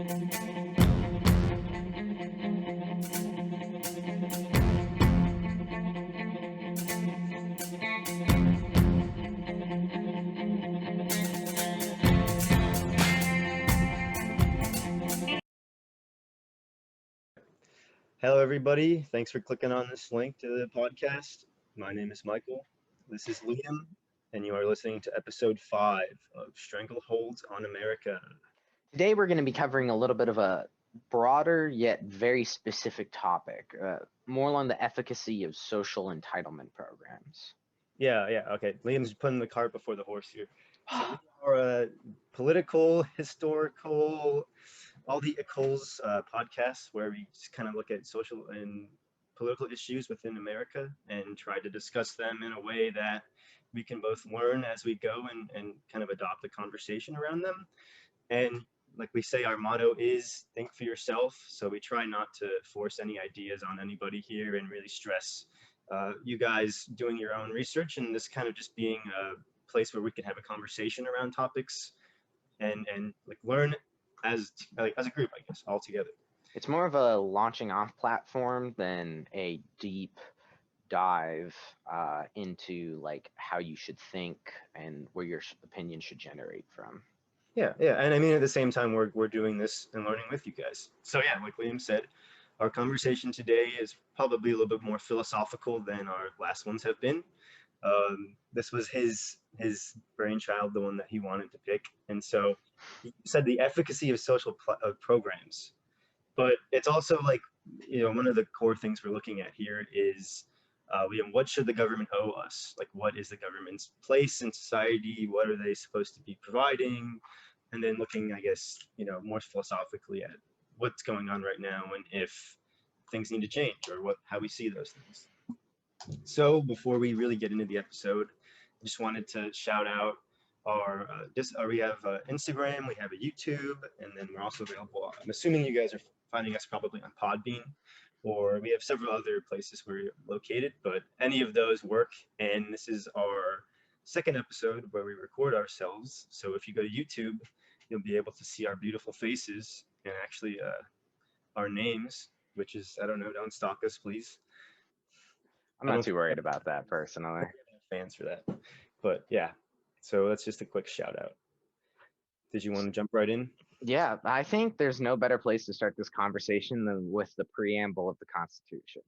Hello, everybody. Thanks for clicking on this link to the podcast. My name is Michael. This is Liam, and you are listening to episode 5 of Strangleholds on America. Today, we're going to be covering a little bit of a broader yet very specific topic, more along the efficacy of social entitlement programs. Yeah, okay. Liam's putting the cart before the horse here. So we are a political, historical, all the equals podcasts where we just kind of look at social and political issues within America and try to discuss them in a way that we can both learn as we go and kind of adopt a conversation around them. And like we say, our motto is think for yourself. So we try not to force any ideas on anybody here and really stress you guys doing your own research and this kind of just being a place where we can have a conversation around topics and like learn as a group, I guess, all together. It's more of a launching off platform than a deep dive into like how you should think and where your opinion should generate from. Yeah, and I mean, at the same time, we're doing this and learning with you guys. So yeah, like Liam said, our conversation today is probably a little bit more philosophical than our last ones have been. This was his brainchild, the one that he wanted to pick, and so he said the efficacy of social programs. But it's also like, one of the core things we're looking at here is what should the government owe us? Like, what is the government's place in society? What are they supposed to be providing? And then looking, I guess, more philosophically at what's going on right now and if things need to change or how we see those things. So before we really get into the episode, I just wanted to shout out we have Instagram, we have a YouTube, and then we're also available. I'm assuming you guys are finding us probably on Podbean, or we have several other places where we're located, but any of those work. And this is our second episode where we record ourselves. So if you go to YouTube, you'll be able to see our beautiful faces and actually our names, which is, I don't know, don't stalk us, please. I'm not too worried about that personally. Fans for that. But yeah, so that's just a quick shout out. Did you want to jump right in? Yeah, I think there's no better place to start this conversation than with the preamble of the Constitution.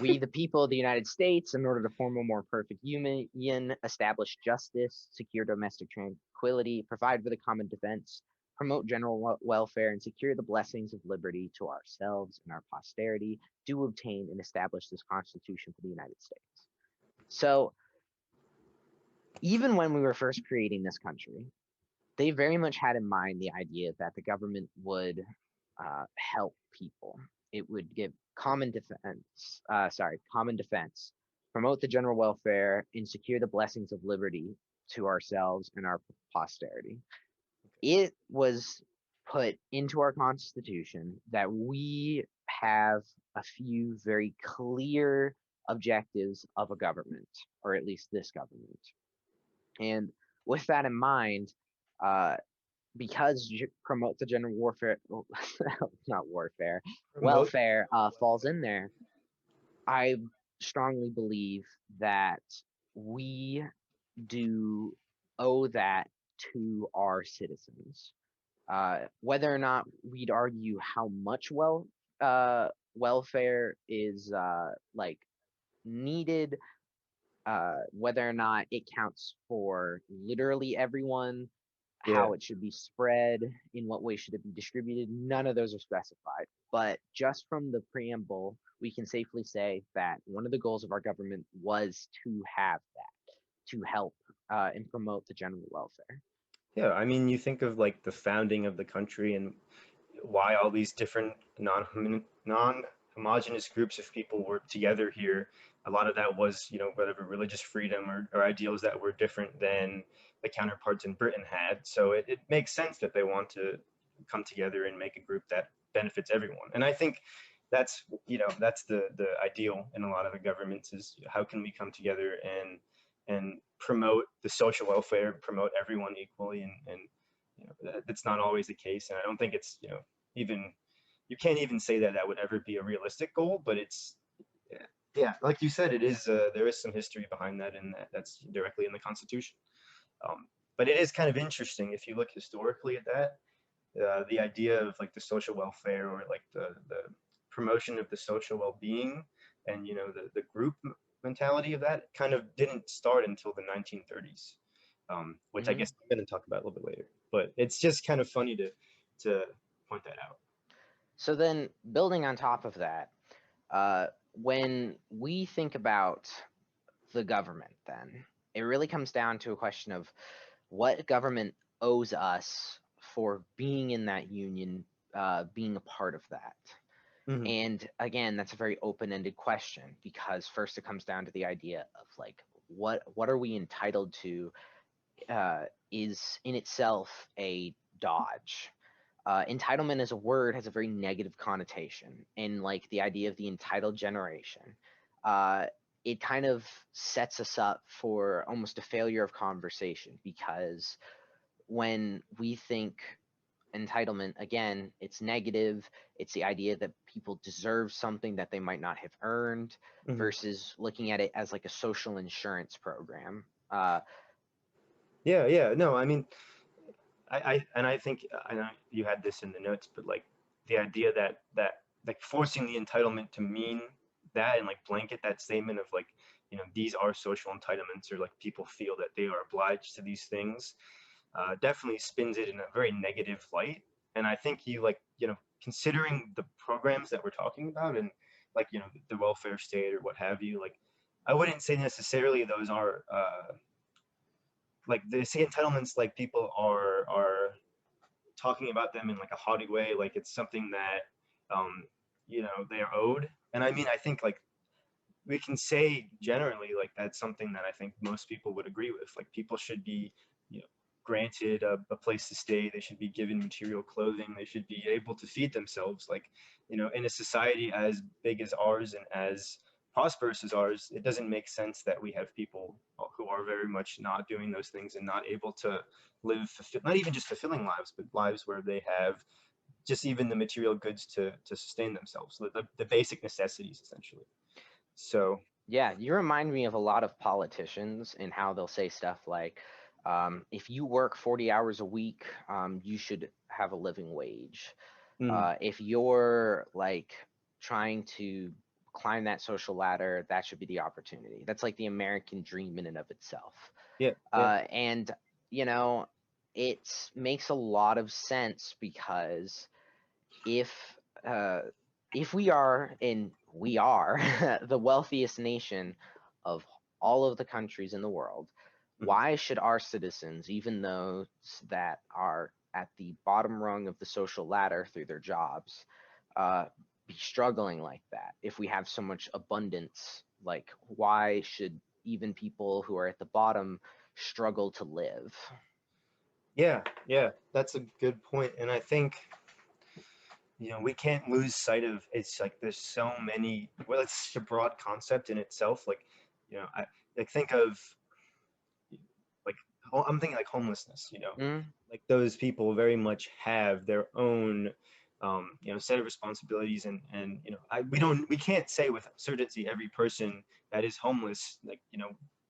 We, the people of the United States, in order to form a more perfect union, establish justice, secure domestic tranquility, provide for the common defense, promote general welfare, and secure the blessings of liberty to ourselves and our posterity, do obtain and establish this Constitution for the United States. So, even when we were first creating this country, they very much had in mind the idea that the government would help people. It would give common defense, promote the general welfare, and secure the blessings of liberty to ourselves and our posterity. It was put into our Constitution that we have a few very clear objectives of a government, or at least this government. And with that in mind, because promote the general warfare, not warfare, welfare falls in there, I strongly believe that we do owe that to our citizens. Whether or not we'd argue how much welfare is needed, whether or not it counts for literally everyone, how it should be spread, in what way should it be distributed, none of those are specified. But just from the preamble, we can safely say that one of the goals of our government was to have that, to help and promote the general welfare. Yeah, I mean, you think of like the founding of the country and why all these different non-homogeneous groups of people were together here. A lot of that was, whatever religious freedom or ideals that were different than the counterparts in Britain had. So it makes sense that they want to come together and make a group that benefits everyone. And I think that's the ideal in a lot of the governments is how can we come together and promote the social welfare, promote everyone equally, and that's not always the case, and I don't think it's even you can't even say that that would ever be a realistic goal. But it's yeah, like you said, it is there is some history behind that, and that's directly in the Constitution. But it is kind of interesting if you look historically at that, the idea of like the social welfare or like the promotion of the social well-being and the group mentality of that kind of didn't start until the 1930s, which I Hmm. guess I'm going to talk about a little bit later. But it's just kind of funny to point that out. So then, building on top of that, when we think about the government, then it really comes down to a question of what government owes us for being in that union, being a part of that. Hmm. And again, that's a very open-ended question because first it comes down to the idea of like what are we entitled to is in itself a dodge. Entitlement as a word has a very negative connotation, and like the idea of the entitled generation, uh, it kind of sets us up for almost a failure of conversation because when we think entitlement, again, it's negative. It's the idea that people deserve something that they might not have earned Hmm. versus looking at it as like a social insurance program. Uh, Yeah, yeah. No, I mean, I think I know you had this in the notes, but like the idea that like forcing the entitlement to mean that and like blanket that statement of like these are social entitlements or like people feel that they are obliged to these things, definitely spins it in a very negative light. And I think you like considering the programs that we're talking about and like the welfare state or what have you, like I wouldn't say necessarily those are like they say entitlements like people are talking about them in like a haughty way, like it's something that they are owed. And I mean, I think like we can say generally like that's something that I think most people would agree with. Like people should be, you know, granted a place to stay. They should be given material clothing. They should be able to feed themselves. Like, in a society as big as ours and as prosperous as ours, it doesn't make sense that we have people who are very much not doing those things and not able to live, not even just fulfilling lives, but lives where they have just even the material goods to sustain themselves, the basic necessities essentially. So yeah, you remind me of a lot of politicians and how they'll say stuff like, if you work 40 hours a week, you should have a living wage. mhm, If you're like trying to climb that social ladder, that should be the opportunity. That's like the American dream in and of itself. yeah, yeah, And, you know, it makes a lot of sense because if uh, if we are, and we are, the wealthiest nation of all of the countries in the world, mhm. why should our citizens, even those that are at the bottom rung of the social ladder through their jobs, uh, be struggling like that? If we have so much abundance, like why should even people who are at the bottom struggle to live? Yeah, yeah, that's a good point. And I think, we can't lose sight of it's like there's so many, well, it's such a broad concept in itself. Like, I like think of like I'm thinking like homelessness, Mm, like those people very much have their own set of responsibilities and we can't say with certainty every person that is homeless like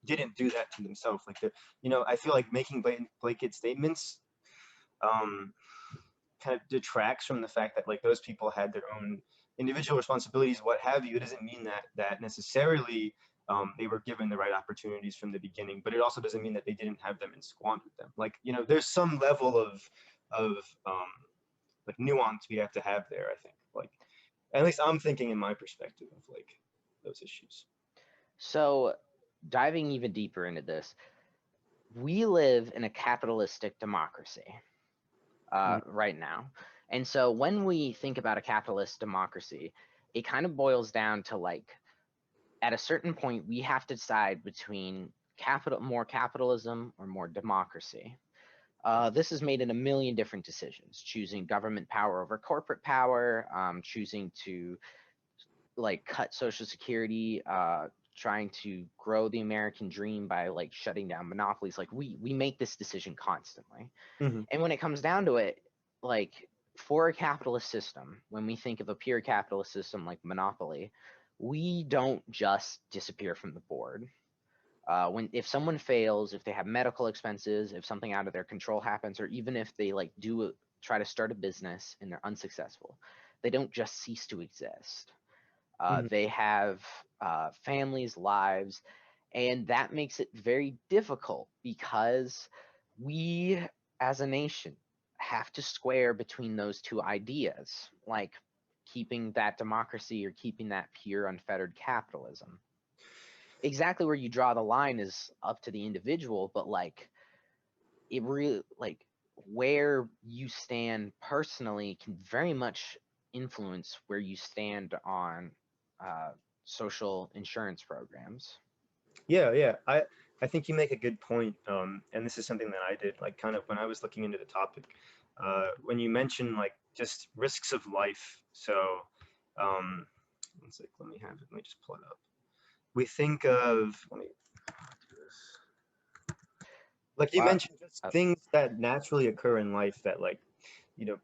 didn't do that to themselves. Like I feel like making blanket statements um kind of detracts from the fact that like those people had their own individual responsibilities, what have you. It doesn't mean that necessarily they were given the right opportunities from the beginning, but it also doesn't mean that they didn't have them and squandered them. Like there's some level of um, like nuance we have to have there. I think like at least I'm thinking in my perspective of like those issues. so, diving even deeper into this, we live in a capitalistic democracy Mhm. right now. And so when we think about a capitalist democracy, it kind of boils down to like at a certain point we have to decide between more capitalism or more democracy. This is made in a million different decisions, choosing government power over corporate power, choosing to like cut social security, trying to grow the American dream by like shutting down monopolies. Like we make this decision constantly. Hmm. And when it comes down to it, like for a capitalist system, when we think of a pure capitalist system like monopoly, we don't just disappear from the board. When if someone fails, if they have medical expenses, if something out of their control happens, or even if they like try to start a business and they're unsuccessful, they don't just cease to exist. Hmm. They have families, lives, and that makes it very difficult because we as a nation have to square between those two ideas, like keeping that democracy or keeping that pure, unfettered capitalism. Exactly where you draw the line is up to the individual, but like it really like where you stand personally can very much influence where you stand on uh, social insurance programs. Yeah, yeah. I think you make a good point. And this is something that I did, like, kind of when I was looking into the topic. When you mention like just risks of life. So, um, one sec, let me have it. Let me just pull it up. We think of, let me do this. Like you Well, mentioned, just uh, things that naturally occur in life that, like, you know,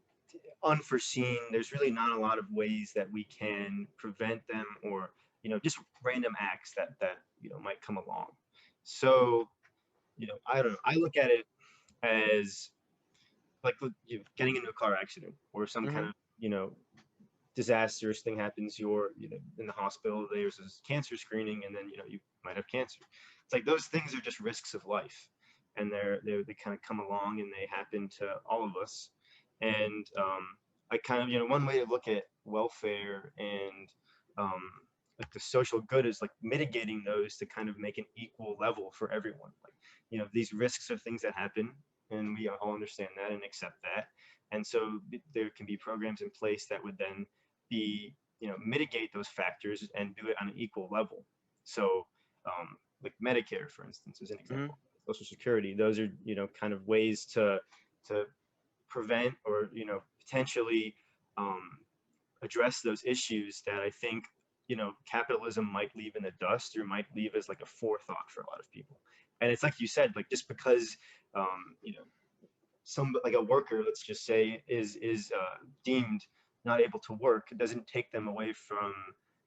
unforeseen. There's really not a lot of ways that we can prevent them, or just random acts that might come along. So, I don't know. I look at it as like, getting into a car accident or some kind mm-hmm, of disastrous thing happens. You're in the hospital. There's this cancer screening, and then you might have cancer. It's like those things are just risks of life, and they kind of come along and they happen to all of us. And I kind of, one way to look at welfare and like the social good is like mitigating those to kind of make an equal level for everyone. Like, these risks are things that happen, and we all understand that and accept that. And so there can be programs in place that would then be, mitigate those factors and do it on an equal level. So, like Medicare, for instance, is an mm-hmm, example. Social Security, those are, kind of ways to prevent, or potentially um, address those issues that I think capitalism might leave in the dust, or might leave as like a forethought for a lot of people. And it's like you said, like, just because some, like, a worker, let's just say, is deemed not able to work, it doesn't take them away from,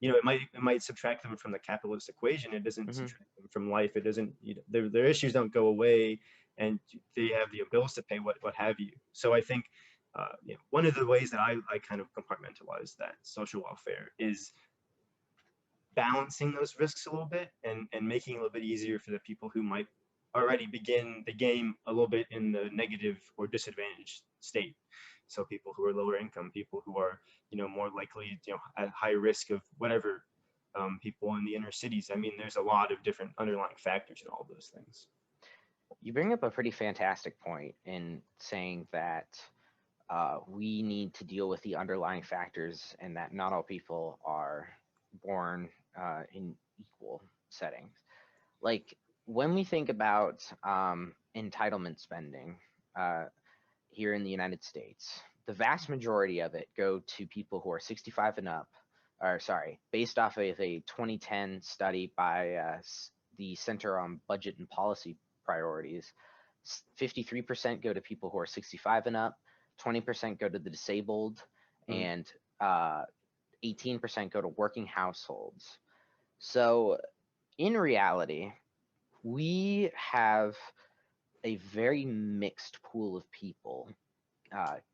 it might subtract them from the capitalist equation. It doesn't mm-hmm. subtract them from life. It doesn't, their issues don't go away, and they have the bills to pay, what have you. So I think one of the ways that I kind of compartmentalize that social welfare is balancing those risks a little bit, and making it a little bit easier for the people who might already begin the game a little bit in the negative or disadvantaged state. So people who are lower income, people who are more likely at high risk of whatever, people in the inner cities. I mean, there's a lot of different underlying factors in all of those things. You bring up a pretty fantastic point in saying that we need to deal with the underlying factors and that not all people are born in equal settings. Like when we think about entitlement spending uh, here in the United States, the vast majority of it go to people who are 65 and up, or sorry, based off of a 2010 study by the Center on Budget and Policy Priorities. 53% go to people who are 65 and up, 20% go to the disabled, Mm. and 18% go to working households. So in reality, we have a very mixed pool of people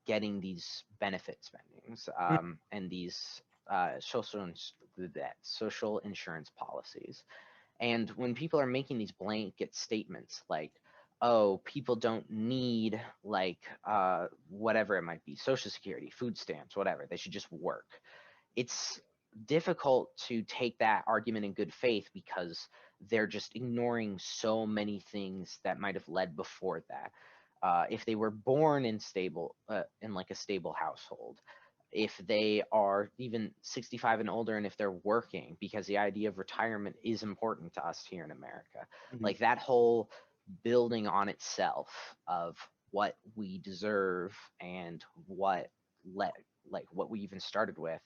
getting these benefit spendings Mm. and these social insurance policies. And when people are making these blanket statements like, oh, people don't need like whatever it might be, social security, food stamps, whatever, they should just work. It's difficult to take that argument in good faith because they're just ignoring so many things that might have led before that. If they were born in like a stable household, if they are even 65 and older, and if they're working, because the idea of retirement is important to us here in America. Mhm. Like that whole building on itself of what we deserve and what let like what we even started with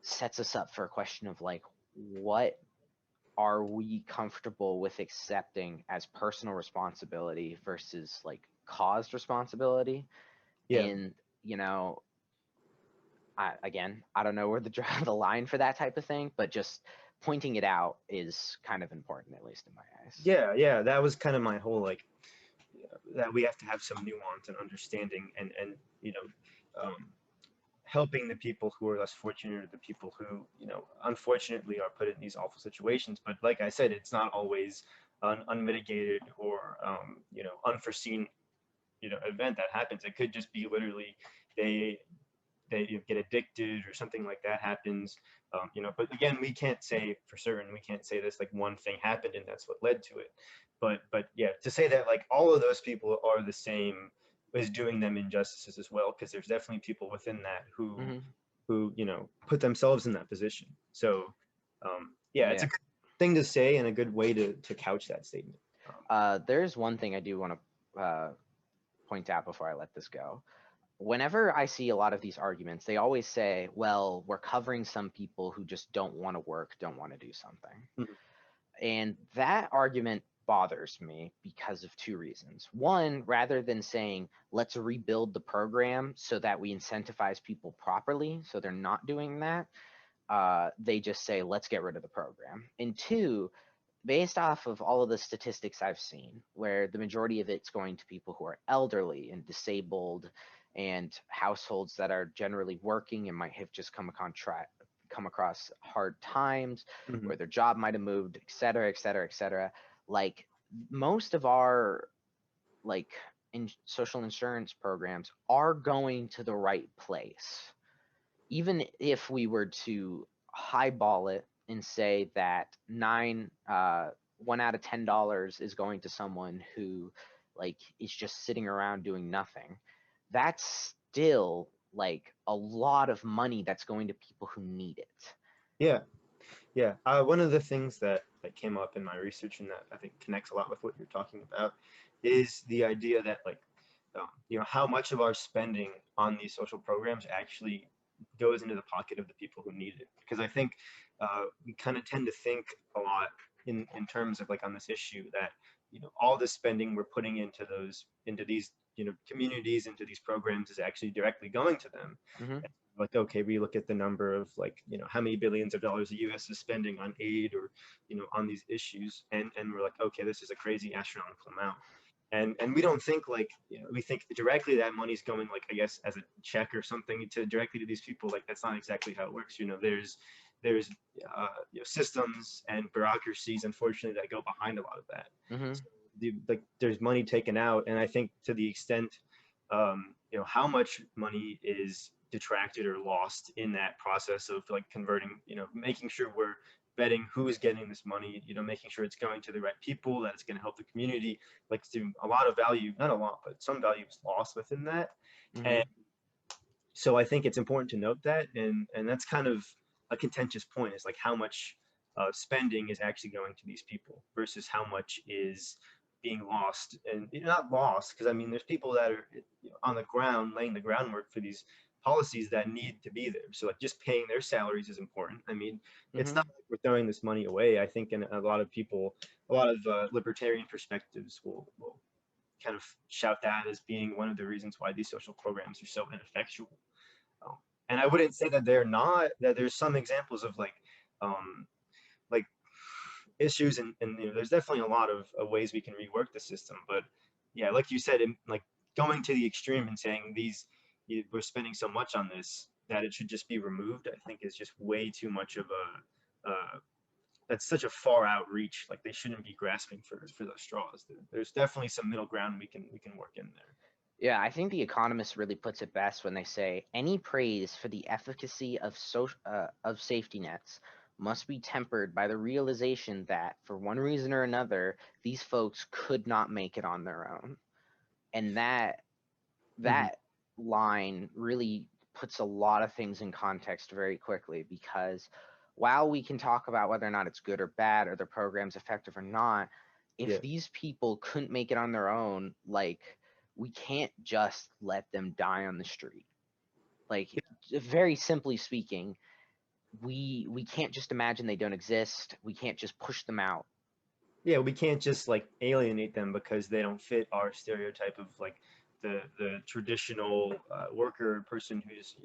sets us up for a question of like what are we comfortable with accepting as personal responsibility versus like caused responsibility? Yeah. And, you know, again, I don't know where the draw the line for that type of thing, but just pointing it out is kind of important, at least in my eyes. Yeah, that was kind of my whole like that we have to have some nuance and understanding and helping the people who are less fortunate or the people who unfortunately are put in these awful situations. But like I said, it's not always an unmitigated or unforeseen event that happens. It could just be literally they get addicted or something like that happens. But again, we can't say for certain. We can't say this like one thing happened and that's what led to it. But yeah, to say that like all of those people are the same is doing them injustices as well, because there's definitely people within that who Hmm. put themselves in that position. So yeah, it's Yeah. a good thing to say and a good way to couch that statement. There's one thing I do want to point out before I let this go. Whenever I see a lot of these arguments, they always say, well, we're covering some people who just don't want to work, don't want to do something. Mhm. And that argument bothers me because of two reasons. One, rather than saying, let's rebuild the program so that we incentivize people properly, so they're not doing that, they just say, let's get rid of the program. And two, based off of all of the statistics I've seen, where the majority of it's going to people who are elderly and disabled and households that are generally working and might have just come across hard times, Mhm. where their job might have moved, et cetera, et cetera, et cetera. Like most of our like in social insurance programs are going to the right place. Even if we were to highball it and say that 1 out of $10 is going to someone who like is just sitting around doing nothing, that's still like a lot of money that's going to people who need it. Yeah. Yeah, one of the things that came up in my research and that I think connects a lot with what you're talking about is the idea that like, how much of our spending on these social programs actually goes into the pocket of the people who need it. Because I think we kind of tend to think a lot in terms of like on this issue that all the spending we're putting into these communities into these programs is actually directly going to them. Hmm. Like, okay, we look at the number of like how many billions of dollars the US is spending on aid or on these issues, and we're like, okay, this is a crazy astronomical amount. And we don't think like we think directly that money's going like I guess as a check or something to directly to these people. Like that's not exactly how it works. There's systems and bureaucracies unfortunately that go behind a lot of that. Hmm. So like there's money taken out, and I think to the extent how much money is detracted or lost in that process of like converting, making sure we're vetting who is getting this money, making sure it's going to the right people, that it's going to help the community. Like to a lot of value, not a lot, but some value is lost within that. Hmm. And so I think it's important to note that, and that's kind of a contentious point is like how much spending is actually going to these people versus how much is being lost. And not lost because I mean there's people that are on the ground laying the groundwork for these policies that need to be there. So like just paying their salaries is important. I mean it's not Hmm. like we're throwing this money away. I think, and a lot of people, a lot of libertarian perspectives will kind of shout that as being one of the reasons why these social programs are so ineffectual. Um, and I wouldn't say that they're not. That there's some examples of um, like issues, and there's definitely a lot of ways we can rework the system. But yeah, like you said, like going to the extreme and saying we're spending so much on this that it should just be removed, I think is just way too much of a that's such a far out reach. Like they shouldn't be grasping for those straws. There's definitely some middle ground we can work in there. Yeah, I think The Economist really puts it best when they say any praise for the efficacy of safety nets must be tempered by the realization that, for one reason or another, these folks could not make it on their own. And Hmm. that line really puts a lot of things in context very quickly, because while we can talk about whether or not it's good or bad or the program's effective or not, if Yeah, these people couldn't make it on their own, like we can't just let them die on the street. Like very simply speaking, we can't just imagine they don't exist. We can't just push them out. Yeah, we can't just like alienate them because they don't fit our stereotype of like the traditional worker person who's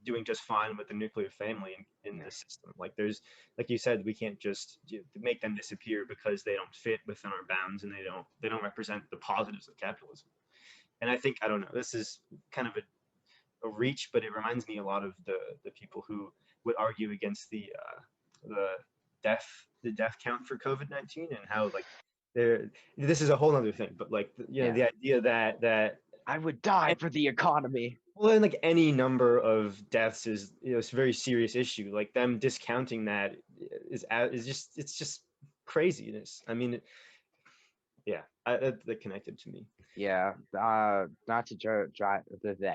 doing just fine with the nuclear family in Yeah. the system. Like there's like you said, we can't just make them disappear because they don't fit within our bounds and they don't represent the positives of capitalism. And I think I don't know. This is kind of a reach, but it reminds me a lot of the people who would argue against the death the death count for COVID-19 and how like there this is a whole other thing, but like Yeah. the idea that I would die for the economy. well, and like any number of deaths is it's a very serious issue. Like them discounting that is just it's just craziness. I mean, yeah, that connected to me. Yeah, not to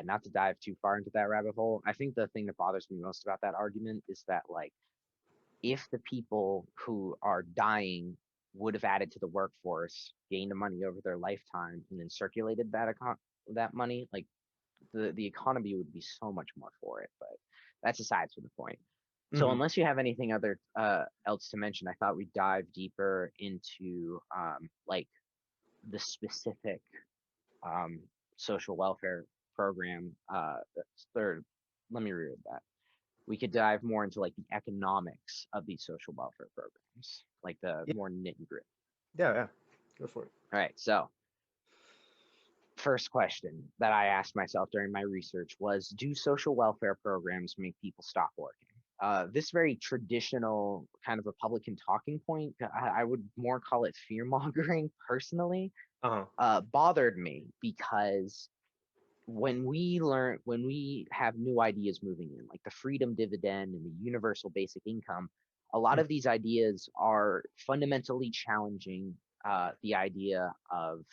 not to dive too far into that rabbit hole. I think the thing that bothers me most about that argument is that like if the people who are dying would have added to the workforce, gained the money over their lifetime, and then circulated that money, like the economy would be so much more for it. But that's aside from the point. So Hmm. unless you have anything other else to mention, I thought we'd dive deeper into like the specific um, social welfare program. Third, let me reread that. We could dive more into like the economics of these social welfare programs, like the Yeah, more nit and grit. yeah, go for it. All right, so first question that I asked myself during my research was, do social welfare programs make people stop working? This very traditional kind of Republican talking point, I would more call it fear mongering personally, Uh-huh. bothered me because when we have new ideas moving in, like the freedom dividend and the universal basic income, a lot Mm. of these ideas are fundamentally challenging the idea of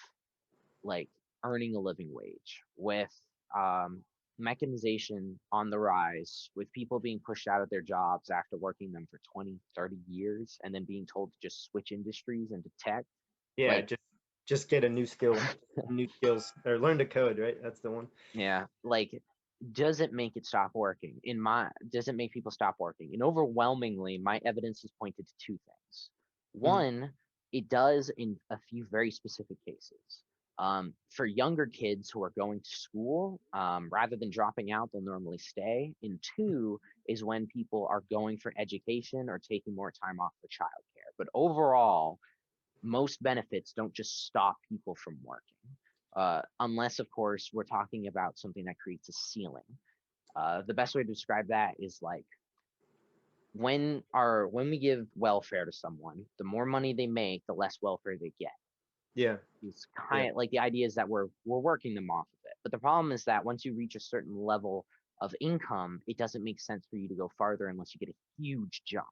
like earning a living wage with um, mechanization on the rise, with people being pushed out of their jobs after working them for 20, 30 years and then being told to just switch industries into tech. Yeah, Like, just get a new skill, new skills, or learn to code, right? That's the one. yeah, like does it make it stop working? Does it make people stop working? And overwhelmingly, my evidence is pointed to two things. Hmm. One, it does in a few very specific cases. For younger kids who are going to school, rather than dropping out, they'll normally stay. And two is when people are going for education or taking more time off for childcare. But overall, most benefits don't just stop people from working, unless, of course, we're talking about something that creates a ceiling. The best way to describe that is like when we give welfare to someone, the more money they make, the less welfare they get. Yeah, It's yeah, kind of like the idea is that we're working them off of it. But the problem is that once you reach a certain level of income, it doesn't make sense for you to go farther unless you get a huge jump.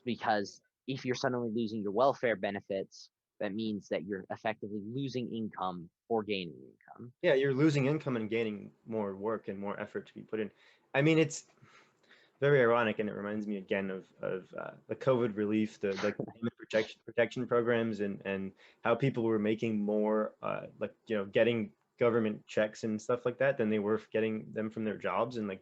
Because if you're suddenly losing your welfare benefits, that means that you're effectively losing income or gaining income. yeah. You're losing income and gaining more work and more effort to be put in. I mean, it's very ironic, and it reminds me again of the COVID relief, the payment protection programs, and how people were making more, like getting government checks and stuff like that than they were getting them from their jobs, and like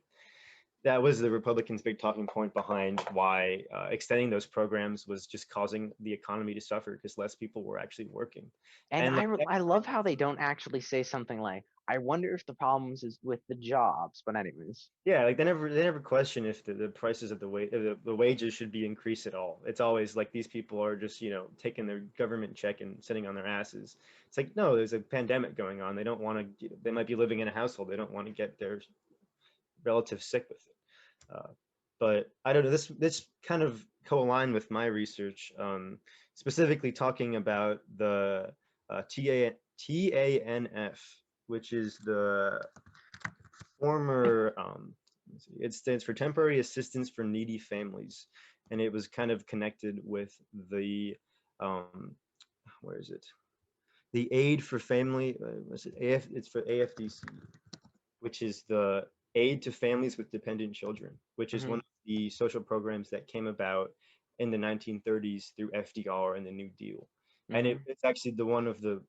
that was the Republicans' big talking point behind why extending those programs was just causing the economy to suffer because less people were actually working, And and like I love how they don't actually say something like, I wonder if the problems is with the jobs. But anyways, yeah, like they never question if the prices of the wages should be increased at all. It's always like these people are just taking their government check and sitting on their asses. It's like no, there's a pandemic going on. They don't want to. They might be living in a household. They don't want to get their relatives sick with it. But I don't know. This kind of co-aligned with my research, specifically talking about the TANF, which is the former, it stands for Temporary Assistance for Needy Families, and it was kind of connected with the, um, where is it? The Aid for Family, what's it? It's for AFDC, which is the Aid to Families with Dependent Children, which is one hmm of the social programs that came about in the 1930s through FDR and the New Deal. And hmm it's actually the one of the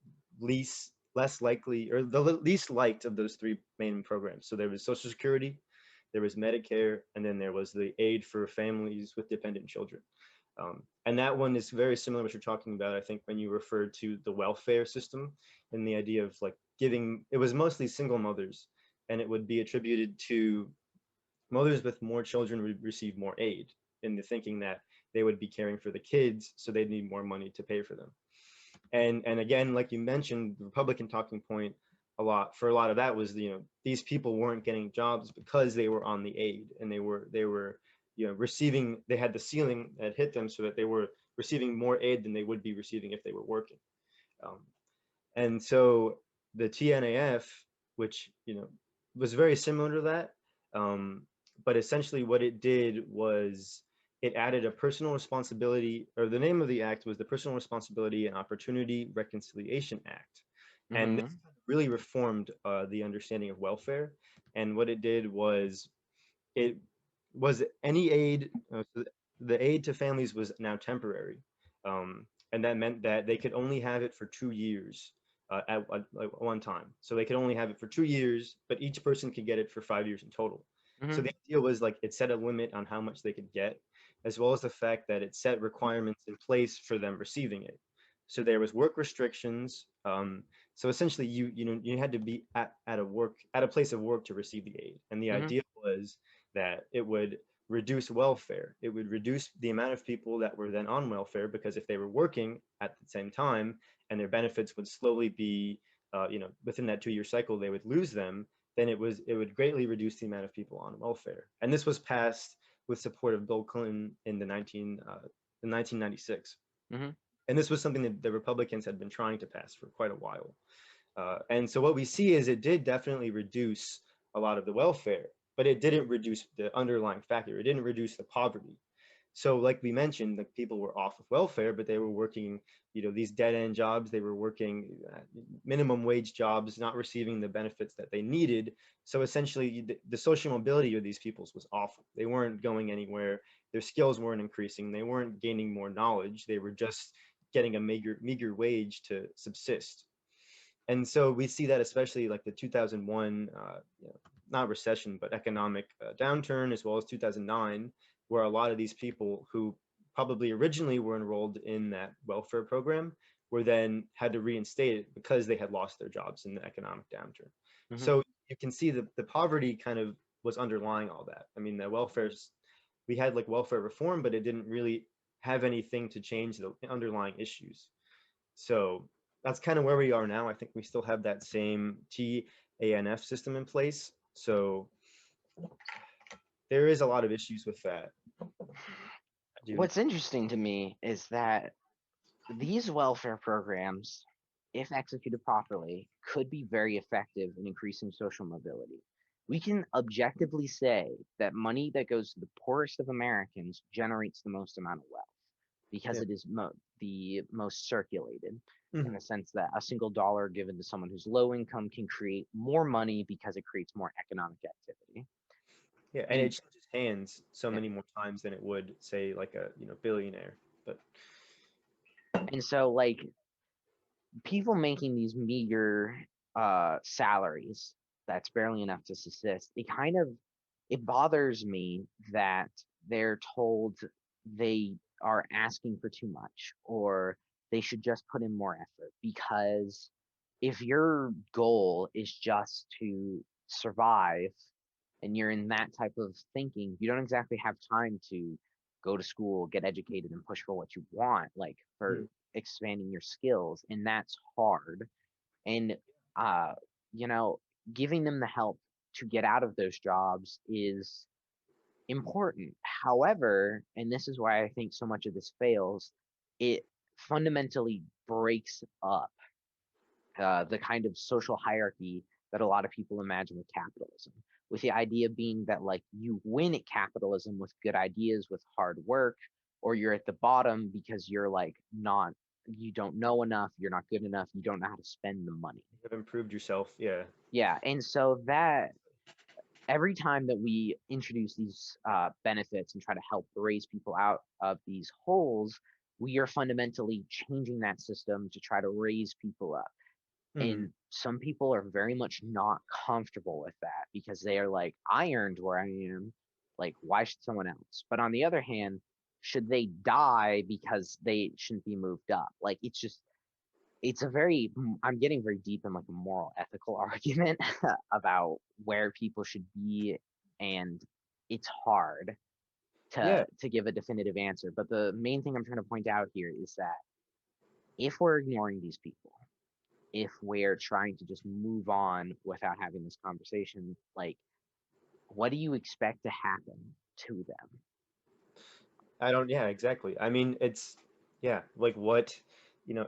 less likely or the least liked of those three main programs. So there was Social Security, there was Medicare, and then there was the aid for families with dependent children. And that one is very similar to what you're talking about, I think, when you referred to the welfare system and the idea of like giving, it was mostly single mothers, and it would be attributed to mothers with more children would receive more aid, in the thinking that they would be caring for the kids, so they'd need more money to pay for them. And again, like you mentioned, the Republican talking point a lot of that was, these people weren't getting jobs because they were on the aid, and they were receiving, they had the ceiling that hit them, so that they were receiving more aid than they would be receiving if they were working. um, and so the TNAF, which was very similar to that, um, but essentially what it did was it added a personal responsibility, or the name of the act was the Personal Responsibility and Opportunity Reconciliation Act, and this Mm-hmm. really reformed the understanding of welfare. And what it did was it was any aid, so the aid to families was now temporary, um, and that meant that they could only have it for 2 years at one time. So they could only have it for 2 years, but each person could get it for 5 years in total. So Mm-hmm. the idea was like it set a limit on how much they could get, as well as the fact that it set requirements in place for them receiving it. So there was work restrictions. So essentially, you had to be at a place of work to receive the aid, and the Mm-hmm. idea was that it would reduce welfare. It would reduce the amount of people that were then on welfare, because if they were working at the same time and their benefits would slowly be, within that 2 year cycle, they would lose them, then it would greatly reduce the amount of people on welfare. And this was passed with support of Bill Clinton in 1996. Mm-hmm. And this was something that the Republicans had been trying to pass for quite a while. And so what we see is it did definitely reduce a lot of the welfare, but it didn't reduce the underlying factor. It didn't reduce the poverty. So like we mentioned, the people were off of welfare, but they were working, these dead end jobs. They were working minimum wage jobs, not receiving the benefits that they needed. So essentially the social mobility of these peoples was awful. They weren't going anywhere. Their skills weren't increasing. They weren't gaining more knowledge. They were just getting a meager wage to subsist. And so we see that especially like the 2001, not recession, but economic downturn, as well as 2009, where a lot of these people who probably originally were enrolled in that welfare program were then had to reinstate it because they had lost their jobs in the economic downturn. Mm-hmm. So you can see the poverty kind of was underlying all that. I mean, we had like welfare reform, but it didn't really have anything to change the underlying issues. So that's kind of where we are now. I think we still have that same TANF system in place. So there is a lot of issues with that. Do What's interesting to me is that these welfare programs, if executed properly, could be very effective in increasing social mobility. We can objectively say that money that goes to the poorest of Americans generates the most amount of wealth because yeah. it is the most circulated, in Mhm. the sense that a single dollar given to someone who's low income can create more money because it creates more economic activity. Yeah, and it And changes hands so yeah, many more times than it would say like a billionaire. But and so like people making these meager salaries that's barely enough to subsist, it bothers me that they're told they are asking for too much, or they should just put in more effort. Because if your goal is just to survive and you're in that type of thinking, you don't exactly have time to go to school, get educated, and push for what you want, like for mm, expanding your skills. And that's hard. And, uh, you know, giving them the help to get out of those jobs is important. However, and this is why I think so much of this fails, it fundamentally breaks up the kind of social hierarchy that a lot of people imagine with capitalism, with the idea being that like you win at capitalism with good ideas, with hard work, or you're at the bottom because you're like not, you don't know enough, you're not good enough, you don't know how to spend the money. you have improved yourself. Yeah. Yeah, and so that every time that we introduce these benefits and try to help raise people out of these holes, we are fundamentally changing that system to try to raise people up. Hmm. And some people are very much not comfortable with that because they are like, I earned where I am. Like, why should someone else? But on the other hand, should they die because they shouldn't be moved up? Like, it's just, it's a very, I'm getting very deep in like a moral ethical argument about where people should be. And it's hard Yeah, to give a definitive answer. But the main thing I'm trying to point out here is that if we're ignoring these people, if we're trying to just move on without having this conversation, like, what do you expect to happen to them? I don't, yeah, exactly. I mean, it's, yeah, like what,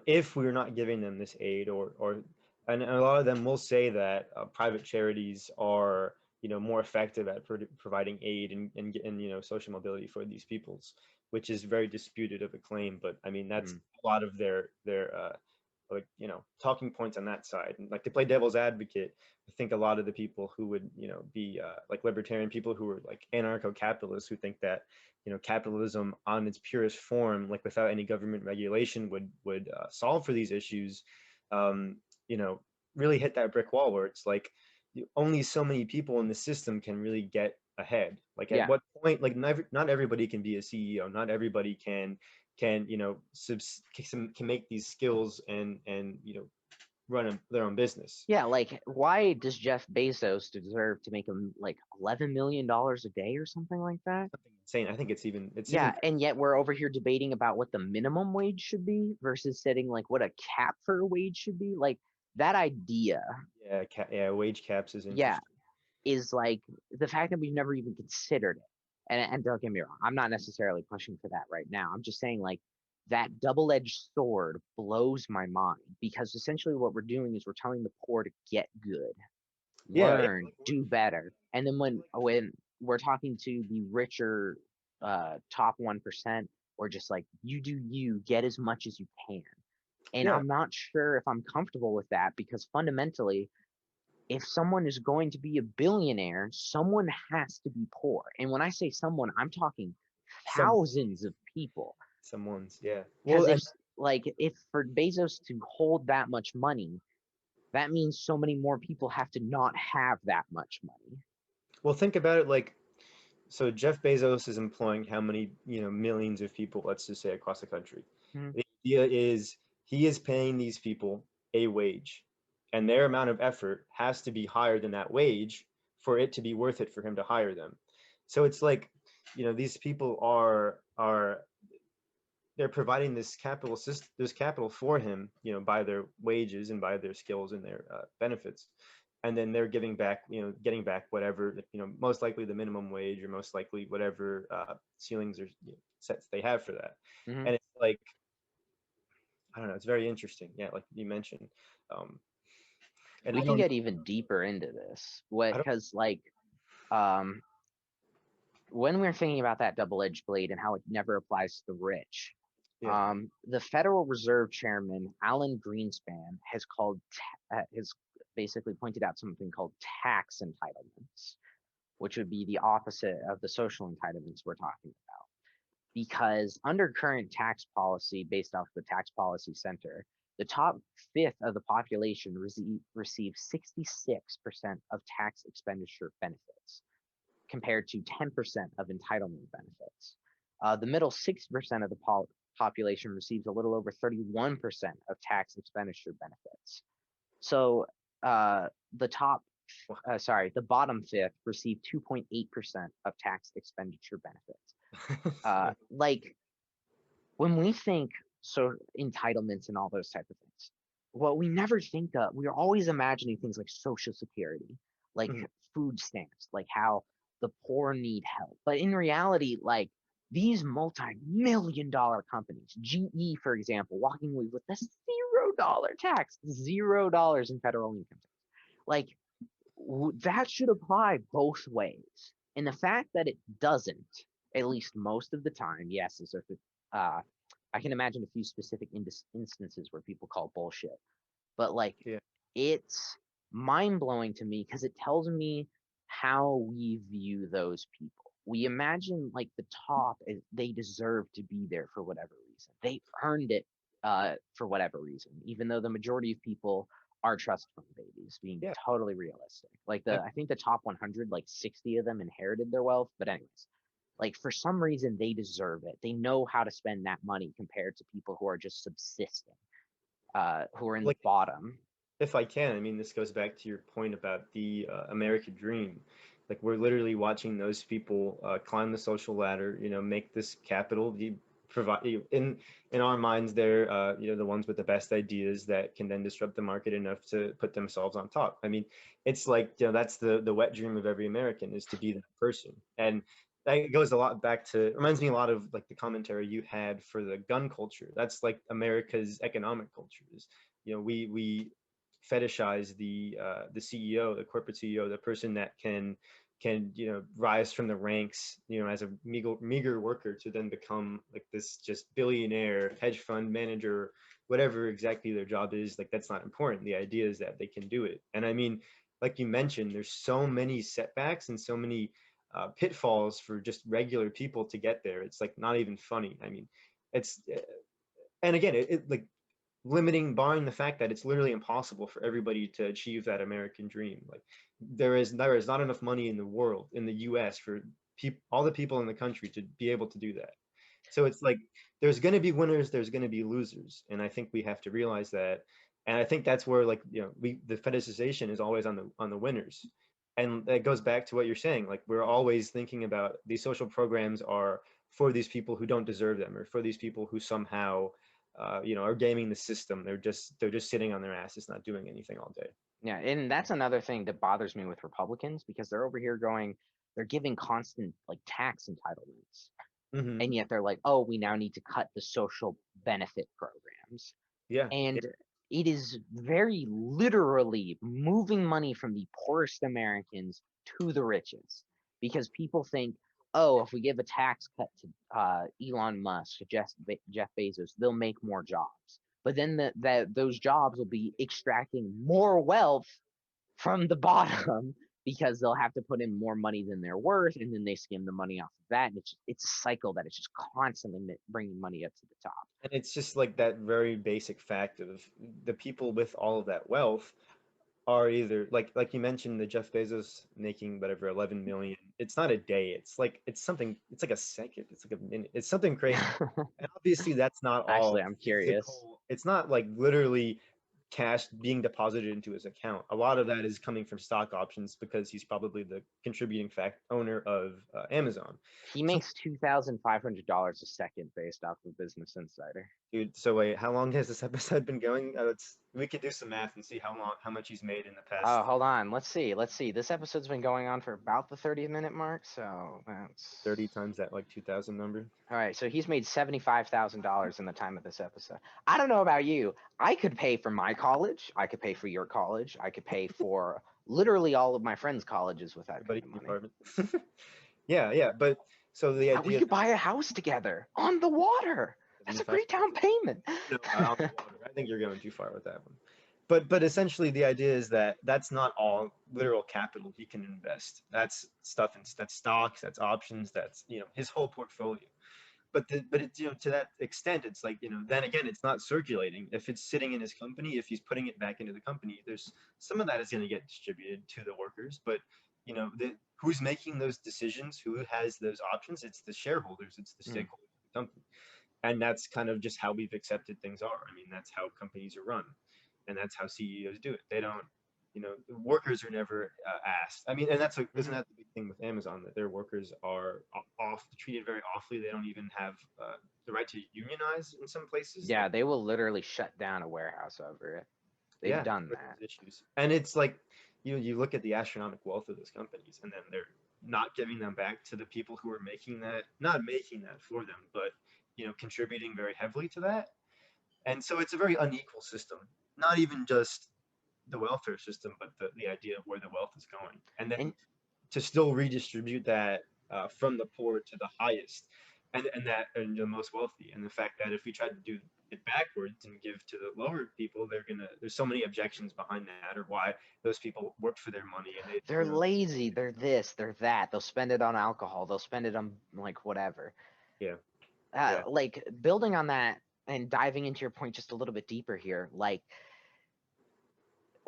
if we're not giving them this aid and a lot of them will say that private charities are, more effective at providing aid and, social mobility for these peoples, which is very disputed of a claim. But I mean, that's Mm, a lot of their like, talking points on that side. And like to play devil's advocate, I think a lot of the people who would, be like libertarian people who are like anarcho-capitalists who think that, capitalism on its purest form, like without any government regulation, would solve for these issues. Um, you know, really hit that brick wall where it's like only so many people in the system can really get ahead. Like at yeah, what point, like not everybody can be a CEO, not everybody can can make these skills and run their own business. yeah. Like, why does Jeff Bezos deserve to make him like $11 million a day or something like that? Something insane. I think it's even Yeah, and yet we're over here debating about what the minimum wage should be versus setting like what a cap for a wage should be. Like that idea, yeah, yeah, wage caps is yeah, interesting. is like the fact that we've never even considered it. And don't get me wrong, I'm not necessarily pushing for that right now. I'm just saying like that double-edged sword blows my mind because essentially what we're doing is we're telling the poor to get good, Yeah, yeah, learn, do better. And then when we're talking to the richer top 1%, we're just like you do you, get as much as you can. And yeah. I'm not sure if I'm comfortable with that because fundamentally if someone is going to be a billionaire, someone has to be poor. And when I say someone, I'm talking Some thousands of people. someone's, yeah. Well, Because and if for Bezos to hold that much money, that means so many more people have to not have that much money. well, think about it like, so Jeff Bezos is employing how many, millions of people, let's just say across the country. Mhm. The idea is he is paying these people a wage, and their amount of effort has to be higher than that wage for it to be worth it for him to hire them. So it's like, these people are they're providing this capital for him, by their wages and by their skills and their benefits, and then they're giving back, getting back whatever, most likely the minimum wage or most likely whatever ceilings or sets they have for that. Mhm. And it's like, I don't know, it's very interesting. Yeah, like you mentioned, um, and We I can don't, get even deeper into this. What I don't, because like um when we're thinking about that double-edged blade and how it never applies to the rich, yeah, the Federal Reserve Chairman Alan Greenspan has basically pointed out something called tax entitlements, which would be the opposite of the social entitlements we're talking about. Because under current tax policy, based off the Tax Policy Center, the top fifth of the population receives 66% of tax expenditure benefits compared to 10% of entitlement benefits. The middle 6% of the population receives a little over 31% of tax expenditure benefits. So the the bottom fifth receive 2.8% of tax expenditure benefits. yeah, Like when we think so entitlements and all those type of things, what we never think of, we are always imagining things like social security, like mhm, food stamps, like how the poor need help. But in reality, like these multi-million dollar companies, GE, for example, walking away with a $0 tax, $0 in federal income tax. Like that should apply both ways. And the fact that it doesn't, at least most of the time, yes, is if it, I can imagine a few specific instances where people call bullshit, but like yeah, it's mind blowing to me because it tells me how we view those people. We imagine like the top, they deserve to be there for whatever reason. They earned it for whatever reason, even though the majority of people are trust fund babies, being Yeah, totally realistic. Like I, I think the top 100, like 60 of them inherited their wealth. But anyways, like for some reason they deserve it. They know how to spend that money compared to people who are just subsisting, who are in the like bottom. if I can, I mean, this goes back to your point about the American dream. Like we're literally watching those people climb the social ladder, make this capital. Provide in our minds, they're the ones with the best ideas that can then disrupt the market enough to put themselves on top. I mean, it's like that's the wet dream of every American is to be that person, and that goes a lot back to reminds me a lot of like the commentary you had for the gun culture. That's like America's economic culture is we fetishize the CEO, the corporate CEO, the person that can rise from the ranks as a meager worker to then become like this just billionaire hedge fund manager, whatever exactly their job is. Like that's not important. The idea is that they can do it. And I mean, like you mentioned, there's so many setbacks and so many pitfalls for just regular people to get there. It's like not even funny. I mean, it's and again, like barring the fact that it's literally impossible for everybody to achieve that American dream. Like there is not enough money in the world, in the US, for all the people in the country to be able to do that. So it's like there's going to be winners, there's going to be losers, and I think we have to realize that. And I think that's where like the fetishization is always on the winners, and that goes back to what you're saying. Like we're always thinking about these social programs are for these people who don't deserve them, or for these people who somehow are gaming the system. They're just sitting on their asses, not doing anything all day. Yeah, and that's another thing that bothers me with Republicans because they're over here going, they're giving constant like tax entitlements, Hmm. and yet they're like, oh, we now need to cut the social benefit programs. Yeah, yeah, And it is very literally moving money from the poorest Americans to the richest because people think, oh, if we give a tax cut to Elon Musk, Jeff Bezos, they'll make more jobs. But then those jobs will be extracting more wealth from the bottom because they'll have to put in more money than they're worth, and then they skim the money off of that, and it's a cycle that is just constantly bringing money up to the top. and it's just like that very basic fact of the people with all of that wealth are either like you mentioned the Jeff Bezos making whatever 11 million. It's not a day. It's something. It's like a second. It's like a minute. It's something crazy. And obviously that's not Actually, all I'm curious. physical. It's not like literally cash being deposited into his account. A lot of that is coming from stock options because he's probably the contributing fact owner of Amazon. He So, makes $2,500 a second based off of Business Insider. dude, so wait, how long has this episode been going? We could do some math and see how much he's made in the Oh, past hold on. Let's see. Let's see. This episode's been going on for about the 30-minute mark, so that's 30 times that like 2000 number. all right. So he's made $75,000 in the time of this episode. I don't know about you. I could pay for my college. I could pay for your college. I could pay for literally all of my friends' colleges with that kind Everybody of in the money. apartment. Yeah, yeah, but so the We idea could buy a house together on the water. That's a great down payment. no, on the water. I think you're going too far with that one. But essentially, the idea is that that's not all literal capital he can invest. That's stuff in that's stocks, that's options, that's his whole portfolio. But it's to that extent, it's like then again, it's not circulating. If it's sitting in his company, if he's putting it back into the company, there's some of that is going to get distributed to the workers. But who's making those decisions? Who has those options? It's the shareholders. It's the Mm. stakeholders of the company. And that's kind of just how we've accepted things are. I mean, that's how companies are run, and that's how CEOs do it. They don't, the workers are never asked. I mean, and isn't Mhm. that the big thing with Amazon, that their workers are off treated very awfully. They don't even have the right to unionize in some places. Yeah, Like, they will literally shut down a warehouse over it. They've yeah, done for that. those issues. And it's like you look at the astronomical wealth of those companies, and then they're not giving them back to the people who are making that, not making that for them, but contributing very heavily to that. And so it's a very unequal system, not even just the welfare system, but the idea of where the wealth is going. And then And to still redistribute that from the poor to the highest and the most wealthy. And the fact that if we try to do it backwards and give to the lower people, there's so many objections behind that, or why those people work for their money and they, they're lazy. They're this, they're that. They'll spend it on alcohol. They'll spend it on like whatever. yeah, yeah. Like building on that and diving into your point just a little bit deeper here, like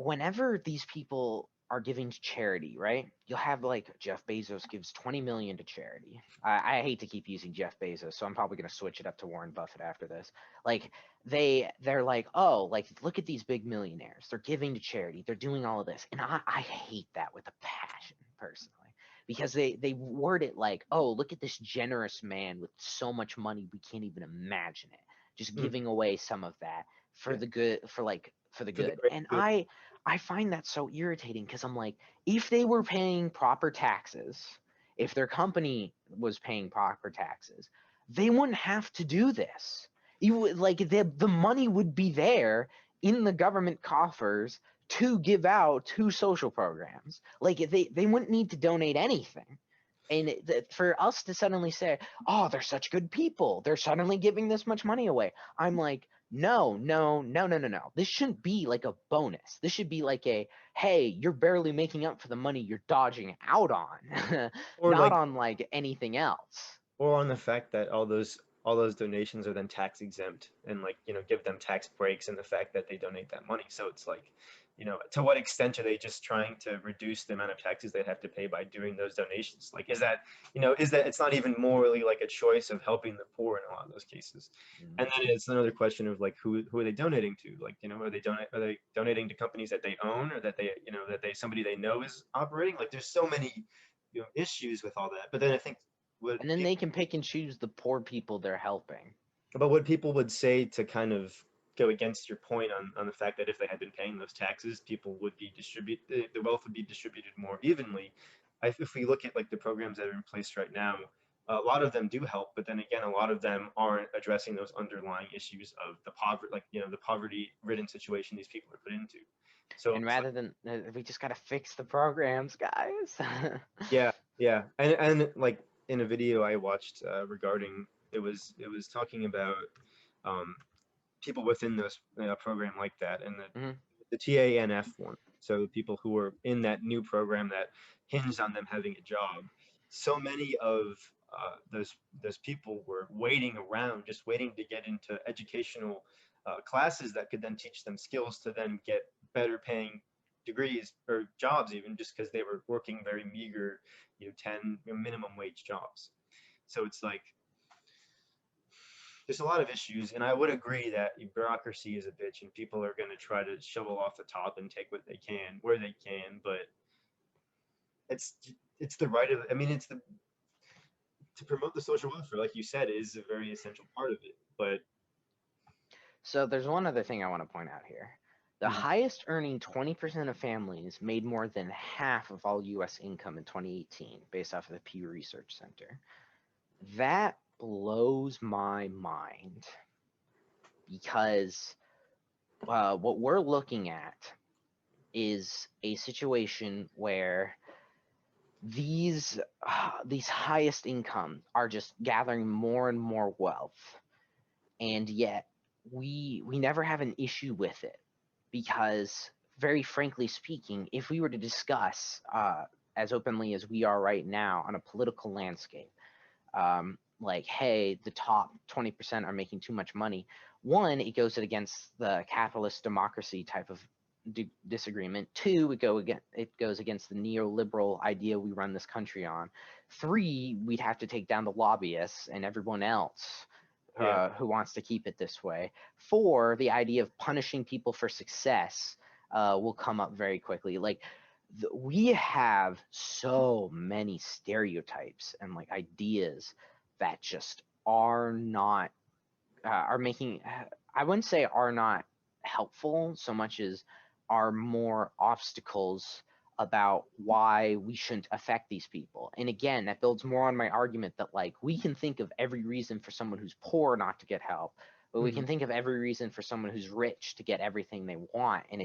whenever these people are giving to charity, right? You'll have like Jeff Bezos gives 20 million to charity. I hate to keep using Jeff Bezos, so I'm probably gonna switch it up to Warren Buffett after this. Like they're like, oh, like look at these big millionaires. They're giving to charity. They're doing all of this. And I hate that with a passion, personally. Because they word it like, oh, look at this generous man with so much money we can't even imagine it. Just Hmm. giving away some of that for Yeah. the good, for the For the good. great And good. I find that so irritating because I'm like, if they were paying proper taxes, if their company was paying proper taxes, they wouldn't have to do this. You would like the money would be there in the government coffers to give out to social programs. Like they wouldn't need to donate anything. And for us to suddenly say, "Oh, they're such good people. They're suddenly giving this much money away." I'm like, "No, no, no, no, no, no. This shouldn't be like a bonus. This should be like a, hey, you're barely making up for the money you're dodging out on, Or not like, on like anything else." or on the fact that all those donations are then tax exempt, and like, give them tax breaks in the fact that they donate that money. So it's like, to what extent are they just trying to reduce the amount of taxes they'd have to pay by doing those donations? Like, is that it's not even morally like a choice of helping the poor in a lot of those cases. Mm. And then it's another question of like, who are they donating to? Like, are they donating to companies that they own, or that they somebody they know is operating? Like, there's so many issues with all that. But then I think what And then they can pick and choose the poor people they're helping. but what people would say to kind of go against your point on the fact that if they had been paying those taxes, people would be the wealth would be distributed more evenly. If we look at like the programs that are in place right now, a lot of them do help, but then again, a lot of them aren't addressing those underlying issues of the poverty, like, the poverty-ridden situation these people are put into. So And it's like, rather than we just gotta fix the programs, guys. yeah, yeah, and like in a video I watched regarding it was talking about um, people within this program like that, and Mhm. the TANF one. So people who were in that new program that hinged on them having a job. So many of those people were waiting around, just waiting to get into educational classes that could then teach them skills to then get better paying degrees or jobs, even just because they were working very meager, 10 minimum wage jobs. So it's like there's a lot of issues, and I would agree that bureaucracy is a bitch, and people are going to try to shovel off the top and take what they can where they can. But it's it's the right of, I mean, it's the to promote the social welfare, like you said, is a very essential part of it. But So there's one other thing I want to point out here. The mm, highest earning 20% of families made more than half of all US income in 2018, based off of the Pew Research Center. That blows my mind because what we're looking at is a situation where these highest income are just gathering more and more wealth, and yet we never have an issue with it because, very frankly speaking, if we were to discuss as openly as we are right now on a political landscape, like, hey, the top 20% are making too much money. One, it goes against the capitalist democracy type of disagreement. Two, it goes against the neoliberal idea we run this country on. Three, we'd have to take down the lobbyists and everyone else yeah, who wants to keep it this way. Four, the idea of punishing people for success will come up very quickly. Like, we have so many stereotypes and like ideas that just are not are making I wouldn't say are not helpful so much as are more obstacles about why we shouldn't affect these people. And again, that builds more on my argument that like we can think of every reason for someone who's poor not to get help, but we mhm, can think of every reason for someone who's rich to get everything they want. And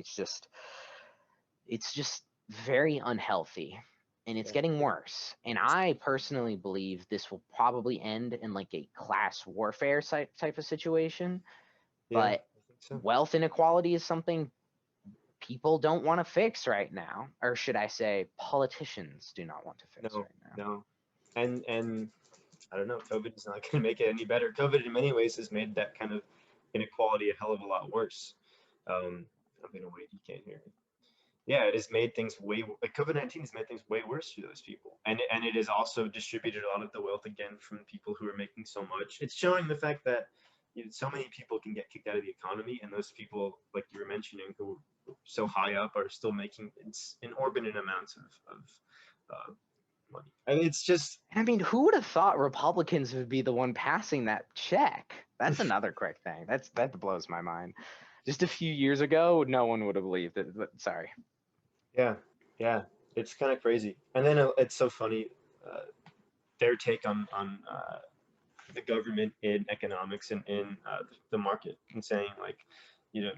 it's just very unhealthy, and it's yeah, getting worse. And I personally believe this will probably end in like a class warfare type of situation. yeah, But I think so. wealth inequality is something people don't want to fix right now, or should I say politicians do not want to fix No, right now. no, and I don't know. COVID is not going to make it any better. COVID, in many ways, has made that kind of inequality a hell of a lot worse. I'm gonna wait. You can't hear me. yeah, it has made things way like COVID-19 has made things way worse for those people, and it has also distributed a lot of the wealth again from people who are making so much. It's showing the fact that so many people can get kicked out of the economy, and those people, like you were mentioning, who are so high up, are still making inordinate amounts of money. And it's just I mean, who would have thought Republicans would be the one passing that check? That's another quick thing. That blows my mind. Just a few years ago, no one would have believed it. But sorry. yeah, yeah, it's kind of crazy. And then it's so funny their take on the government in economics and in the market, and saying like,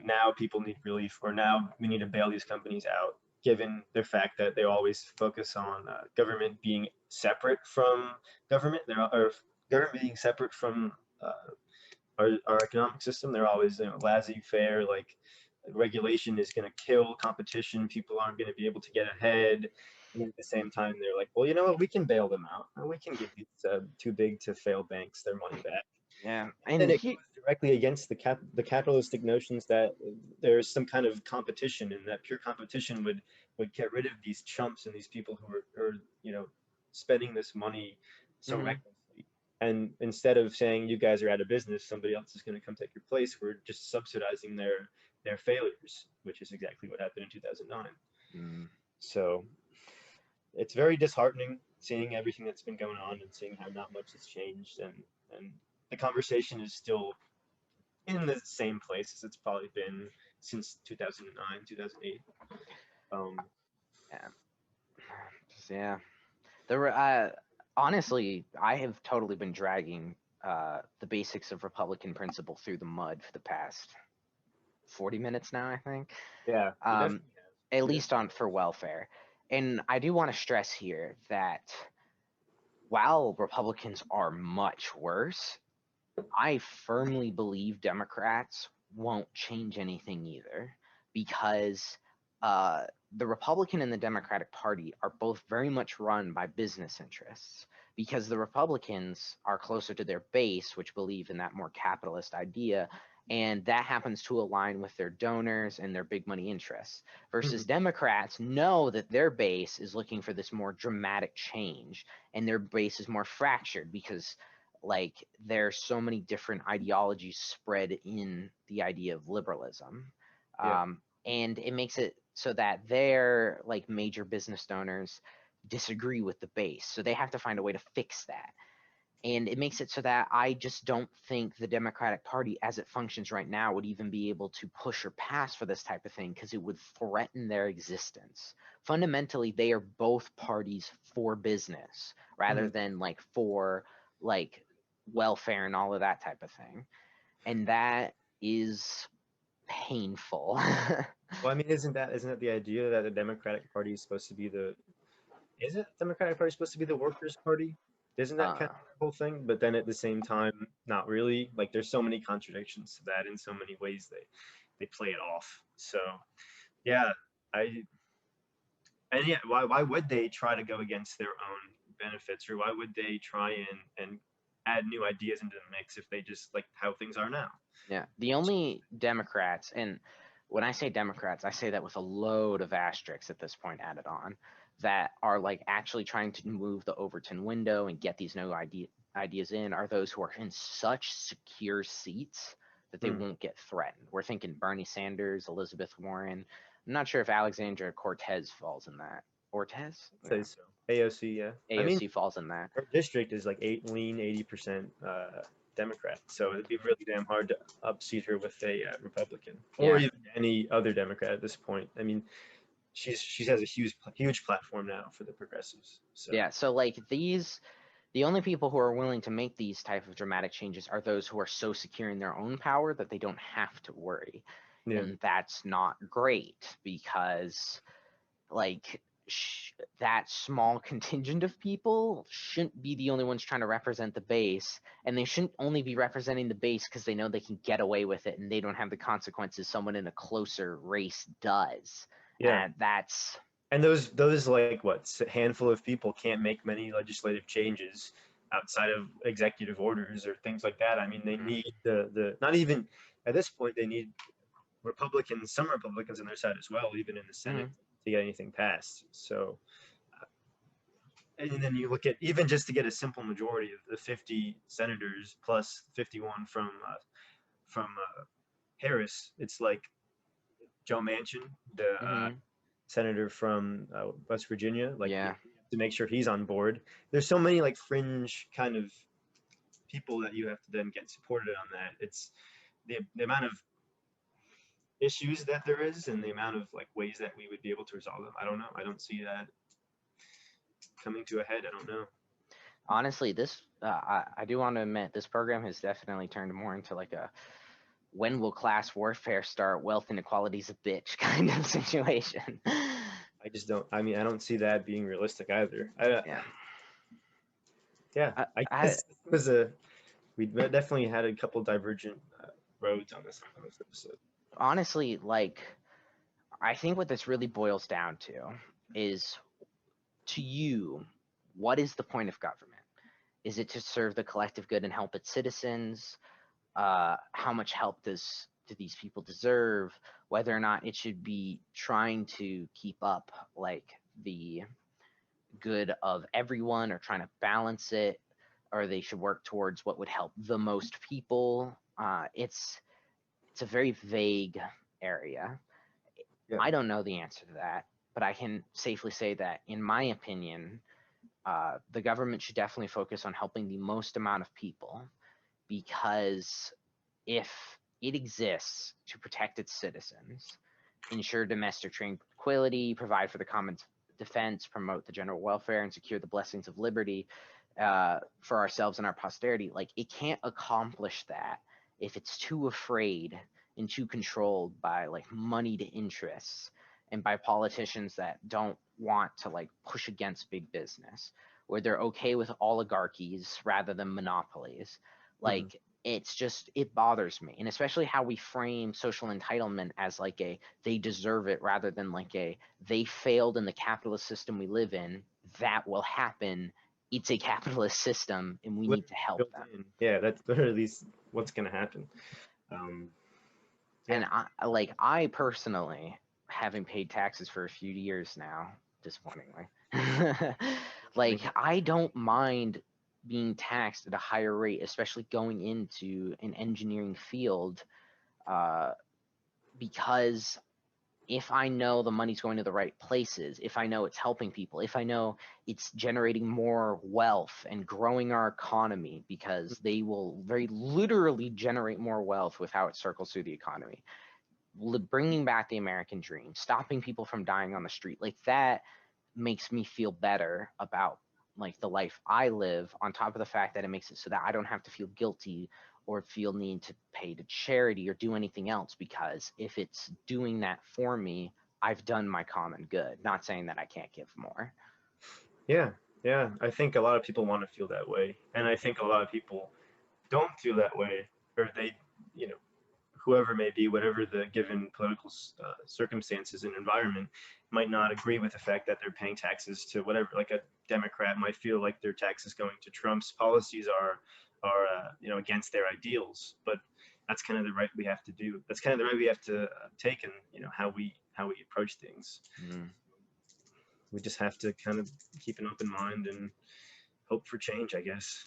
now people need relief, or now we need to bail these companies out, given the fact that they always focus on government being separate from government. Or government being separate from our economic system. They're always, laissez-faire, like regulation is going to kill competition. People aren't going to be able to get ahead. And at the same time, they're like, well, you know what? We can bail them out. We can give these too big to fail banks their money back. Yeah, And and it goes directly against the capitalistic notions that there's some kind of competition, and that pure competition would get rid of these chumps and these people who are spending this money so mhm. recklessly. And instead of saying you guys are out of business, somebody else is going to come take your place, we're just subsidizing their failures, which is exactly what happened in 2009. Mm. So it's very disheartening seeing everything that's been going on, and seeing how not much has changed, and the conversation is still in the same place as it's probably been since 2009, 2008. Um, Yeah, yeah. Honestly, I have totally been dragging the basics of Republican principle through the mud for the past 40 minutes now, I think. yeah, you Um, definitely have. at You least definitely on for welfare. And I do want to stress here that while Republicans are much worse, I firmly believe Democrats won't change anything either, because uh, the Republican and the Democratic Party are both very much run by business interests. Because the Republicans are closer to their base, which believe in that more capitalist idea, and that happens to align with their donors and their big money interests. Versus have. Democrats know that their base is looking for this more dramatic change, and their base is more fractured because like there's so many different ideologies spread in the idea of liberalism, Yeah, and it makes it so that their like major business donors disagree with the base, so they have to find a way to fix that. And it makes it so that I just don't think the Democratic Party as it functions right now would even be able to push or pass for this type of thing, because it would threaten their existence. Fundamentally, they are both parties for business rather hmm. than like for like welfare and all of that type of thing. And that is painful. Well, I mean, isn't that the idea that the Democratic Party is supposed to be the is it Democratic Party supposed to be the workers' party? Isn't that kind uh, of the whole thing? But then at the same time, not really. Like there's so many contradictions to that in so many ways they play it off. So yeah, I and yeah, why would they try to go against their own benefits, or why would they try and add new ideas into the mix if they just like how things are now? yeah, the only Democrats, and when I say Democrats, I say that with a load of asterisks at this point added on, that are like actually trying to move the Overton window and get these new ideas in, are those who are in such secure seats that they Hmm. won't get threatened. We're thinking Bernie Sanders, Elizabeth Warren. I'm not sure if Alexandria Cortez falls in that. Ortez? Say Yeah. so. AOC, yeah. I mean, AOC falls in that. her district is like 80% Democrat, so it'd be really damn hard to upseat her with a Republican or Yeah. even any other Democrat at this point. I mean, she has a huge platform now for the progressives. So Yeah. So like the only people who are willing to make these type of dramatic changes are those who are so secure in their own power that they don't have to worry. yeah, And that's not great, because like that small contingent of people shouldn't be the only ones trying to represent the base, and they shouldn't only be representing the base because they know they can get away with it and they don't have the consequences someone in a closer race does. yeah. And that's And those like what handful of people can't make many legislative changes outside of executive orders or things like that. I mean, they mm, need the not even at this point they need Republicans, some Republicans on their side as well, even in the Senate, mm, to get anything passed. So, and then you look at even just to get a simple majority of the 50 senators plus 51 from Harris, it's like Joe Manchin, the Hmm. senator from West Virginia, like Yeah. to make sure he's on board. There's so many like fringe kind of people that you have to then get supported on that. It's the amount of issues that there is and the amount of like ways that we would be able to resolve them. I don't know. I don't see that coming to a head. I don't know. Honestly, this I do want to admit this program has definitely turned more into like a when will class warfare start? Wealth inequality's a bitch kind of situation. I just don't. I mean, I don't see that being realistic either. Yeah. Yeah, I I guess this was a. We definitely had a couple divergent roads on this episode. honestly like I think what this really boils down to is to you, what is the point of government? Is it to serve the collective good and help its citizens? How much help do these people deserve? Whether or not it should be trying to keep up like the good of everyone or trying to balance it, or they should work towards what would help the most people. It's a very vague area. Yeah. I don't know the answer to that, but I can safely say that, in my opinion, the government should definitely focus on helping the most amount of people, because if it exists to protect its citizens, ensure domestic tranquility, provide for the common defense, promote the general welfare, and secure the blessings of liberty for ourselves and our posterity, like it can't accomplish that if it's too afraid and too controlled by like moneyed interests and by politicians that don't want to like push against big business, where they're okay with oligarchies rather than monopolies. Hmm. Like it's just, it bothers me, and especially how we frame social entitlement as like a they deserve it rather than like a they failed in the capitalist system we live in. That will happen. It's a capitalist system and we need to help Built them. in. Yeah, that's or at least what's going to happen. Um, yeah. And I personally, having paid taxes for a few years now, disappointingly, like I don't mind being taxed at a higher rate, especially going into an engineering field, uh, because if I know the money's going to the right places, if I know it's helping people, if I know it's generating more wealth and growing our economy, because they will very literally generate more wealth with how it circles through the economy, bringing back the American dream, stopping people from dying on the street, like that makes me feel better about like the life I live, on top of the fact that it makes it so that I don't have to feel guilty or feel need to pay to charity or do anything else, because if it's doing that for me, I've done my common good. Not saying that I can't give more. Yeah. Yeah. I think a lot of people want to feel that way, and I think a lot of people don't feel that way, or they, you know, whoever may be, whatever the given political circumstances and environment, might not agree with the fact that they're paying taxes to whatever. Like a Democrat might feel like their taxes going to Trump's policies are against their ideals, but that's kind of the right we have to do. That's kind of the right we have to take, and how we approach things. Mm. We just have to kind of keep an open mind and hope for change, I guess.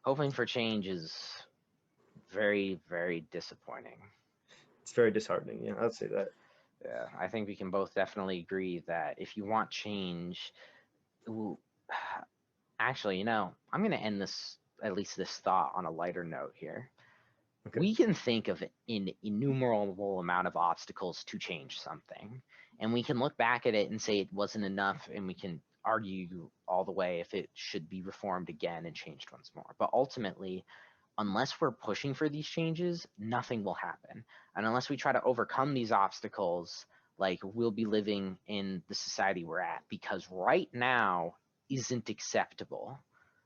Hoping for change is very, very disappointing. It's very disheartening. Yeah, I'd say that. Yeah, I think we can both definitely agree that if you want change, ooh, actually, I'm going to end this, at least this thought, on a lighter note here. Okay. We can think of an innumerable amount of obstacles to change something, and we can look back at it and say it wasn't enough, and we can argue all the way if it should be reformed again and changed once more. But ultimately, unless we're pushing for these changes, nothing will happen. And unless we try to overcome these obstacles, like we'll be living in the society we're at, because right now isn't acceptable.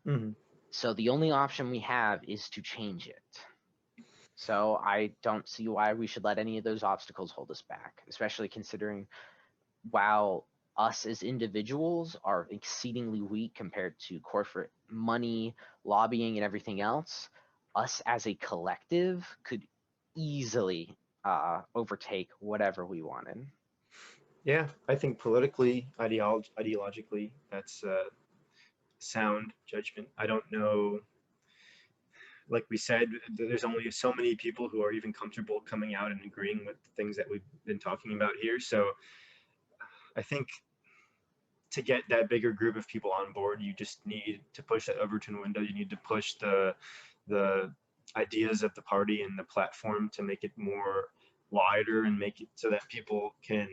Hmm. So the only option we have is to change it. So I don't see why we should let any of those obstacles hold us back, especially considering while us as individuals are exceedingly weak compared to corporate money, lobbying, and everything else, us as a collective could easily overtake whatever we wanted. Yeah, I think politically, ideologically, that's sound judgment. I don't know, like we said, there's only so many people who are even comfortable coming out and agreeing with the things that we've been talking about here. So I think to get that bigger group of people on board, you just need to push that Overton window. You need to push the ideas of the party and the platform to make it more wider and make it so that people can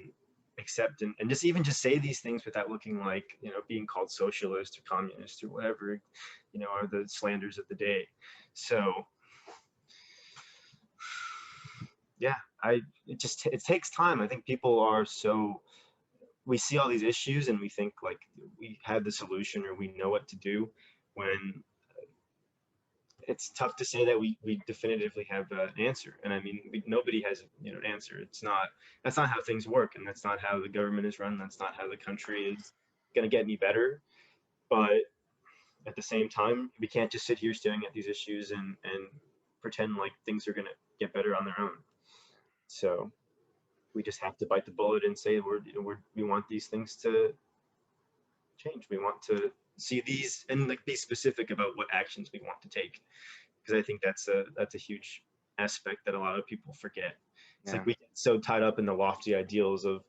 accept and just even just say these things without looking like, you know, being called socialist or communist or whatever, you know, are the slanders of the day. So yeah, it takes time. I think people are so, we see all these issues and we think like we have the solution or we know what to do, when it's tough to say that we definitively have an answer. And I mean, nobody has, you know, an answer. It's not, that's not how things work, and that's not how the government is run. That's not how the country is going to get any better. But at the same time, we can't just sit here staring at these issues and pretend like things are going to get better on their own. So we just have to bite the bullet and say we want these things to change. We want to see these and like be specific about what actions we want to take, because I think that's a huge aspect that a lot of people forget. It's Yeah. like we get so tied up in the lofty ideals of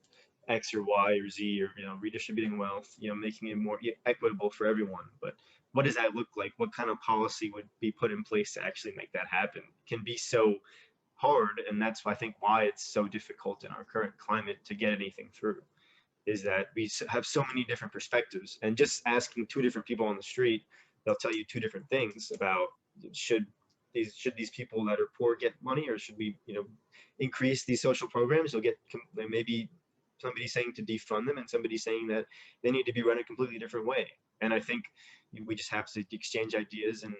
X or Y or Z, or, you know, redistributing wealth, you know, making it more equitable for everyone. But what does that look like? What kind of policy would be put in place to actually make that happen? It can be so hard, and that's I think why it's so difficult in our current climate to get anything through, is that we have so many different perspectives, and just asking two different people on the street, they'll tell you two different things about should these people that are poor get money, or should we, you know, increase these social programs. You'll get maybe somebody saying to defund them and somebody saying that they need to be run a completely different way. And I think we just have to exchange ideas and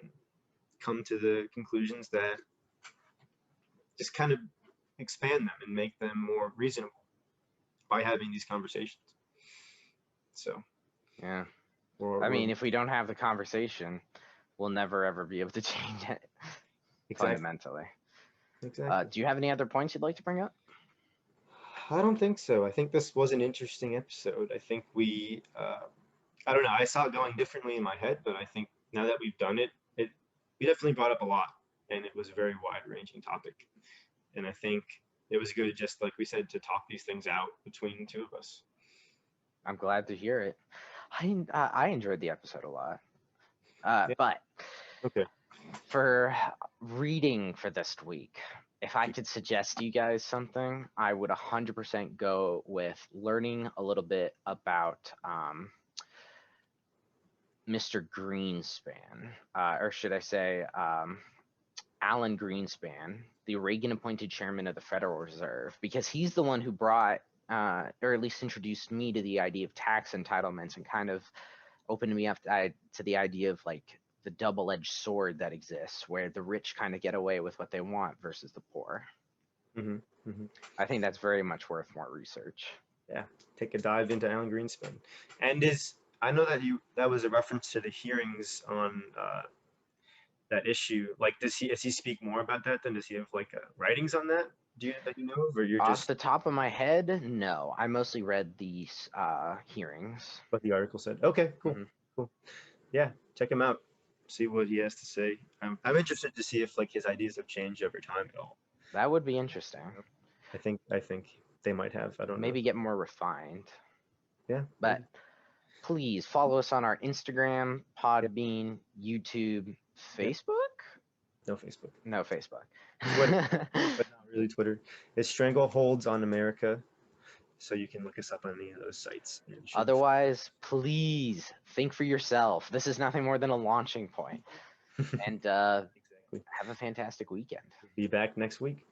come to the conclusions that just kind of expand them and make them more reasonable by having these conversations. So Yeah. we're I mean, if we don't have the conversation, we'll never ever be able to change it. exactly. Fundamentally. Exactly. Do you have any other points you'd like to bring up? I don't think so. I think this was an interesting episode. I think I don't know, I saw it going differently in my head, but I think now that we've done it, we definitely brought up a lot, and it was a very wide-ranging topic. And I think it was good, just like we said, to talk these things out between the two of us. I'm glad to hear it. I enjoyed the episode a lot. Yeah. But Okay. for reading for this week, if I could suggest you guys something, I would 100% go with learning a little bit about Mr. Greenspan, or should I say Alan Greenspan, the Reagan-appointed chairman of the Federal Reserve, because he's the one who brought, or at least introduced me to the idea of tax entitlements and kind of opened me up to the idea of like the double-edged sword that exists, where the rich kind of get away with what they want versus the poor. Mm-hmm. Mm-hmm. I think that's very much worth more research. Yeah. Take a dive into Alan Greenspan. And I know that that was a reference to the hearings on that issue. Like, does he speak more about that? Then does he have like writings on that? That you know of, or you're Off just the top of my head, no. I mostly read these hearings. what the article said? Okay, cool, Mm-hmm. cool. Yeah, check him out. See what he has to say. I'm interested to see if like his ideas have changed over time at all. That would be interesting. You know? I think they might have. I don't know. Maybe get more refined. Yeah. But please follow us on our Instagram, Podbean, YouTube, Facebook. No Facebook. No Facebook. Twitter, but not really Twitter. It's Strangleholds on America, so you can look us up on any of those sites. Otherwise, please think for yourself. This is nothing more than a launching point. And exactly. Have a fantastic weekend. Be back next week.